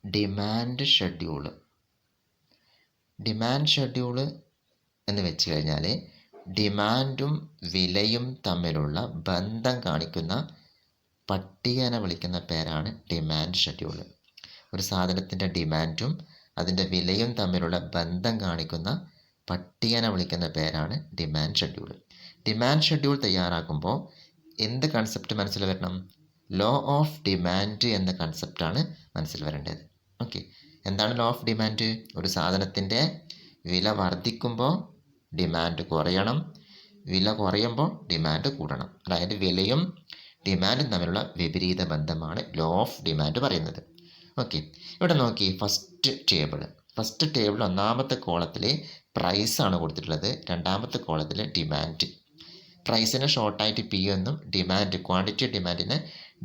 Demand schedule. Demand schedule എന്ന് വെച്ച് കഴിഞ്ഞാൽ ഡിമാൻഡും വിലയും തമ്മിലുള്ള ബന്ധം കാണിക്കുന്ന പട്ടികനെ വിളിക്കുന്ന പേരാണ് ഡിമാൻഡ് ഷെഡ്യൂൾ. ഒരു സാധനത്തിൻ്റെ ഡിമാൻഡും അതിൻ്റെ വിലയും തമ്മിലുള്ള ബന്ധം കാണിക്കുന്ന പട്ടികനെ വിളിക്കുന്ന പേരാണ് ഡിമാൻഡ് ഷെഡ്യൂൾ. ഡിമാൻഡ് ഷെഡ്യൂൾ തയ്യാറാക്കുമ്പോൾ എന്ത് കൺസെപ്റ്റ് മനസ്സിൽ വരണം? ലോ ഓഫ് ഡിമാൻഡ് എന്ന കൺസെപ്റ്റാണ് മനസ്സിൽ വരേണ്ടത്. ഓക്കെ, എന്താണ് ലോ ഓഫ് ഡിമാൻഡ്? ഒരു സാധനത്തിൻ്റെ വില വർദ്ധിക്കുമ്പോൾ ഡിമാൻഡ് കുറയണം, വില കുറയുമ്പോൾ ഡിമാൻഡ് കൂടണം. അതായത് വിലയും ഡിമാൻഡും തമ്മിലുള്ള വിപരീത ബന്ധമാണ് ലോ ഓഫ് ഡിമാൻഡ് പറയുന്നത്. ഓക്കെ, ഇവിടെ നോക്കി ഫസ്റ്റ് ടേബിൾ ഒന്നാമത്തെ കോളത്തിൽ പ്രൈസാണ് കൊടുത്തിട്ടുള്ളത്, രണ്ടാമത്തെ കോളത്തിൽ ഡിമാൻഡ്. പ്രൈസിനെ ഷോർട്ടായിട്ട് പി എന്നും ക്വാണ്ടിറ്റി ഡിമാൻഡിനെ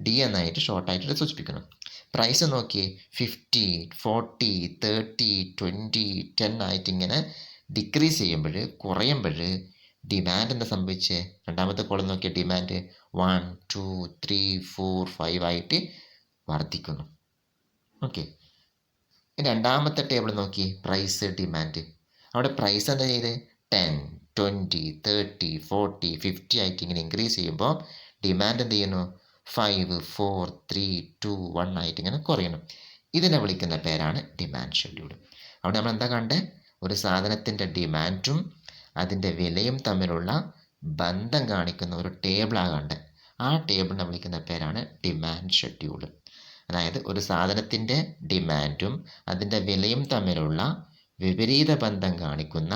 ഡി എന്നായിട്ട് ഷോർട്ടായിട്ട് സൂചിപ്പിക്കണം. പ്രൈസ് നോക്കി 50, 40, 30, 20, 10 ആയിട്ട് ഇങ്ങനെ ഡിക്രീസ് ചെയ്യുമ്പോൾ, കുറയുമ്പോൾ ഡിമാൻഡ് എന്താ സംഭവിച്ചത്? രണ്ടാമത്തെ കോളം നോക്കിയ ഡിമാൻഡ് 1, 2, 3, 4, 5 ആയിട്ട് വർദ്ധിക്കുന്നു. ഓക്കെ, രണ്ടാമത്തെ ടേബിൾ നോക്കി പ്രൈസ് ഡിമാൻഡ്. അവിടെ പ്രൈസ് എന്താ ചെയ്ത് 10, 20, 30, 40, 50 ആയിട്ട് ഇങ്ങനെ ഇൻക്രീസ് ചെയ്യുമ്പോൾ ഡിമാൻഡ് എന്ത് ചെയ്യുന്നു? 5, 4, 3, 2, 1 ആയിട്ട് ഇങ്ങനെ കുറയണം. ഇതിനെ വിളിക്കുന്ന പേരാണ് ഡിമാൻഡ് ഷെഡ്യൂൾ. അവിടെ നമ്മൾ എന്താ കണ്ടത്? ഒരു സാധനത്തിൻ്റെ ഡിമാൻഡും അതിൻ്റെ വിലയും തമ്മിലുള്ള ബന്ധം കാണിക്കുന്ന ഒരു ടേബിളാണ് കണ്ടത്. ആ ടേബിളിനെ വിളിക്കുന്ന പേരാണ് ഡിമാൻഡ് ഷെഡ്യൂൾ. അതായത് ഒരു സാധനത്തിൻ്റെ ഡിമാൻഡും അതിൻ്റെ വിലയും തമ്മിലുള്ള വിപരീത ബന്ധം കാണിക്കുന്ന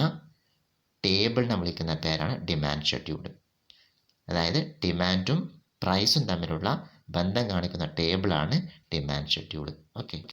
ടേബിളിനെ വിളിക്കുന്ന പേരാണ് ഡിമാൻഡ് ഷെഡ്യൂൾ. അതായത് ഡിമാൻഡും പ്രൈസും തമ്മിലുള്ള ബന്ധം കാണിക്കുന്ന ടേബിളാണ് ഡിമാൻഡ് ഷെഡ്യൂൾ. ഓക്കെ.